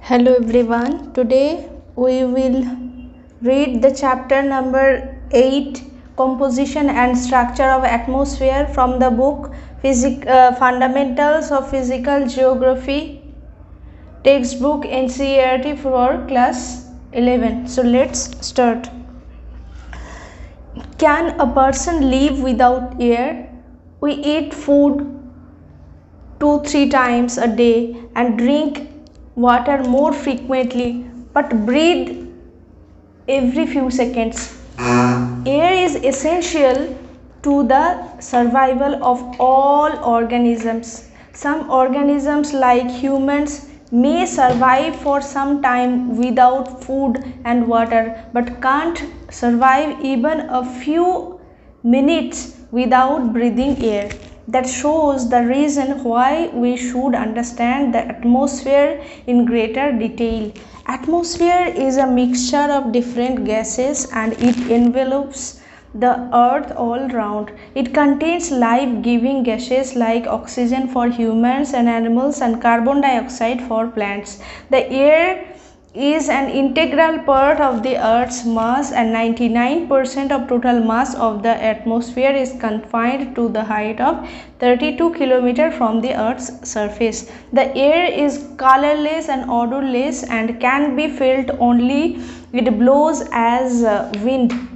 Hello everyone. Today we will read the chapter number 8, Composition and Structure of Atmosphere, from the book Fundamentals of Physical Geography, textbook NCERT for Class 11. So let's start. Can a person live without air? We eat food 2-3 times a day and drink water more frequently, but breathe every few seconds. Air is essential to the survival of all organisms. Some organisms like humans may survive for some time without food and water, but can't survive even a few minutes without breathing air. That shows the reason why we should understand the atmosphere in greater detail. Atmosphere is a mixture of different gases and it envelopes the earth all round. It contains life-giving gases like oxygen for humans and animals and carbon dioxide for plants. The air is an integral part of the Earth's mass, and 99% of total mass of the atmosphere is confined to the height of 32 km from the Earth's surface. The air is colorless and odorless and can be felt only it blows as wind.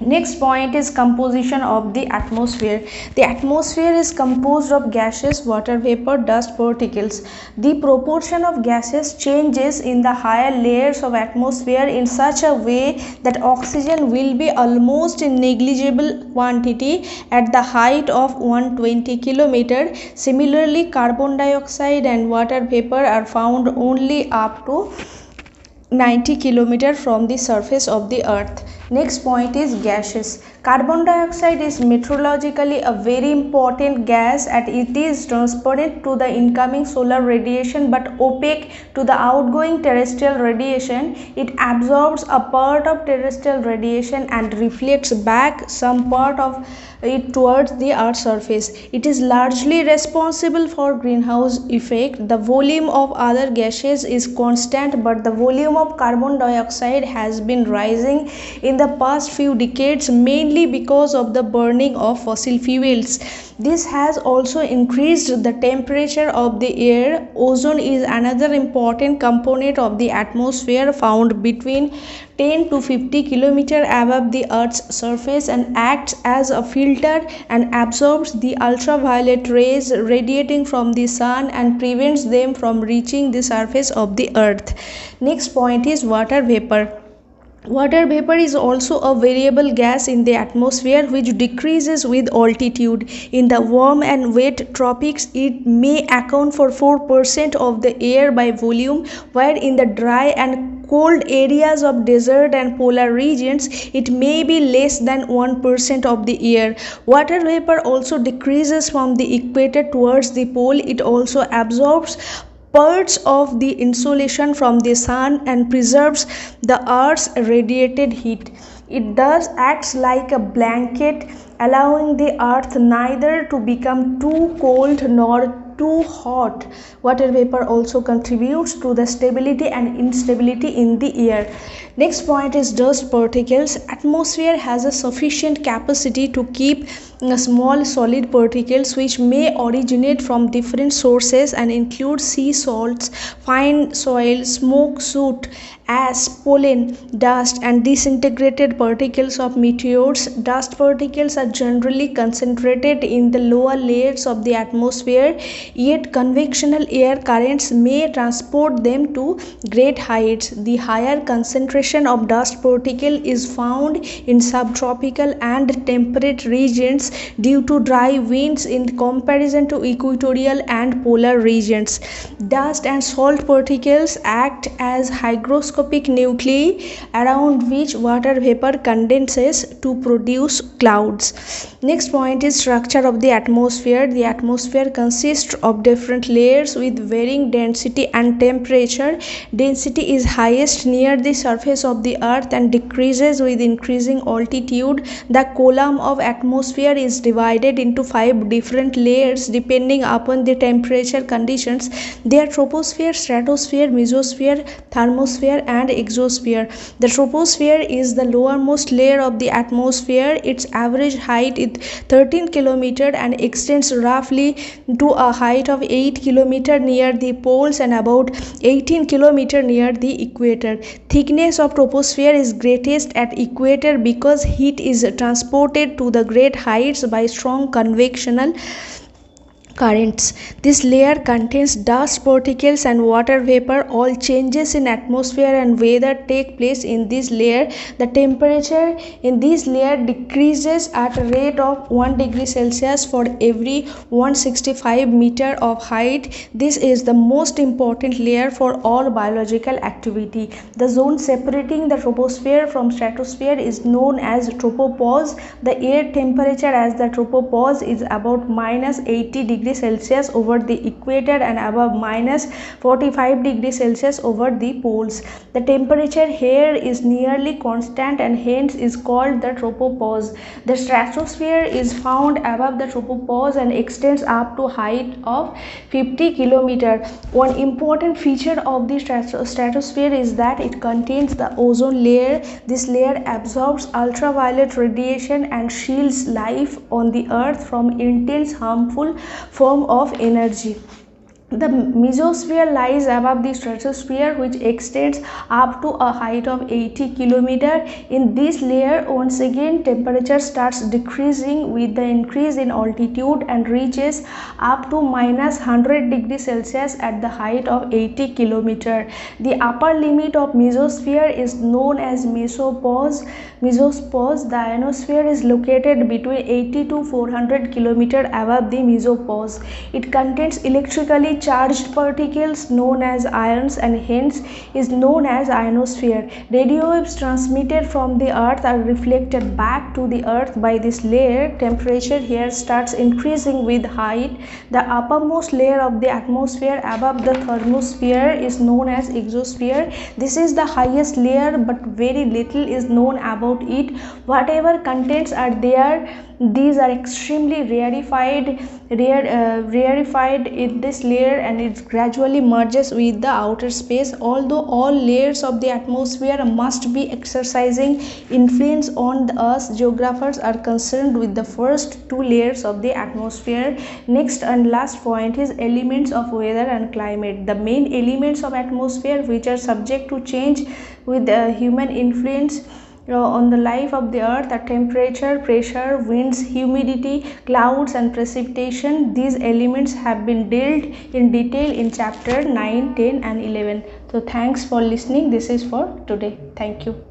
Next point is composition of the atmosphere. The atmosphere is composed of gases, water vapor, dust particles. The proportion of gases changes in the higher layers of atmosphere in such a way that oxygen will be almost in negligible quantity at the height of 120 km. Similarly, carbon dioxide and water vapor are found only up to 90 km from the surface of the earth. Next point is gases. Carbon dioxide is meteorologically a very important gas and it is transparent to the incoming solar radiation but opaque to the outgoing terrestrial radiation. It absorbs a part of terrestrial radiation and reflects back some part of it towards the earth's surface. It is largely responsible for greenhouse effect. The volume of other gases is constant, but the volume of carbon dioxide has been rising in the past few decades, mainly because of the burning of fossil fuels. This has also increased the temperature of the air. Ozone is another important component of the atmosphere, found between 10 to 50 km above the Earth's surface and acts as a filter and absorbs the ultraviolet rays radiating from the sun and prevents them from reaching the surface of the Earth. Next point is water vapor. Water vapor is also a variable gas in the atmosphere which decreases with altitude. In the warm and wet tropics, it may account for 4% of the air by volume, while in the dry and cold areas of desert and polar regions, it may be less than 1% of the air. Water vapor also decreases from the equator towards the pole. It also absorbs parts of the insolation from the sun and preserves the earth's radiated heat. It thus acts like a blanket, allowing the earth neither to become too cold nor too hot. Water vapor also contributes to the stability and instability in the air. Next point is dust particles. Atmosphere has a sufficient capacity to keep small solid particles which may originate from different sources and include sea salts, fine soil, smoke, soot, ash, pollen, dust, and disintegrated particles of meteors. Dust particles are generally concentrated in the lower layers of the atmosphere, yet convectional air currents may transport them to great heights. The higher concentration of dust particle is found in subtropical and temperate regions due to dry winds in comparison to equatorial and polar regions. Dust and salt particles act as hygroscopic nuclei around which water vapor condenses to produce clouds. Next point is structure of the atmosphere. The atmosphere consists of different layers with varying density and temperature. Density is highest near the surface of the earth and decreases with increasing altitude. The column of atmosphere is divided into 5 different layers depending upon the temperature conditions. They are troposphere, stratosphere, mesosphere, thermosphere and exosphere. The troposphere is the lowermost layer of the atmosphere. Its average height is 13 km and extends roughly to a height of 8 km near the poles and about 18 km near the equator. Thickness of troposphere is greatest at equator because heat is transported to the great heights by strong convectional currents. This layer contains dust particles and water vapor. All changes in atmosphere and weather take place in this layer. The temperature in this layer decreases at a rate of 1 degree Celsius for every 165 meter of height. This is the most important layer for all biological activity. The zone separating the troposphere from stratosphere is known as tropopause. The air temperature as the tropopause is about minus 80 degrees Celsius over the equator and above minus 45 degrees Celsius over the poles. The temperature here is nearly constant and hence is called the tropopause. The stratosphere is found above the tropopause and extends up to height of 50 km. One important feature of the stratosphere is that it contains the ozone layer. This layer absorbs ultraviolet radiation and shields life on the earth from intense harmful form of energy. The mesosphere lies above the stratosphere, which extends up to a height of 80 km. In this layer, once again, temperature starts decreasing with the increase in altitude and reaches up to minus 100 degrees Celsius at the height of 80 km. The upper limit of mesosphere is known as mesopause. The ionosphere is located between 80 to 400 km above the mesopause. It contains electrically charged particles known as ions and hence is known as ionosphere. Radio waves transmitted from the earth are reflected back to the earth by this layer. Temperature here starts increasing with height. The uppermost layer of the atmosphere above the thermosphere is known as exosphere. This is the highest layer, but very little is known about it. Whatever contents are there, these are extremely rarefied in this layer and it gradually merges with the outer space. Although all layers of the atmosphere must be exercising influence on us, geographers are concerned with the first 2 layers of the atmosphere. Next and last point is elements of weather and climate. The main elements of atmosphere which are subject to change with human influence on the life of the earth are temperature, pressure, winds, humidity, clouds and precipitation. These elements have been dealt in detail in chapter 9, 10 and 11. So thanks for listening. This is for today. Thank you.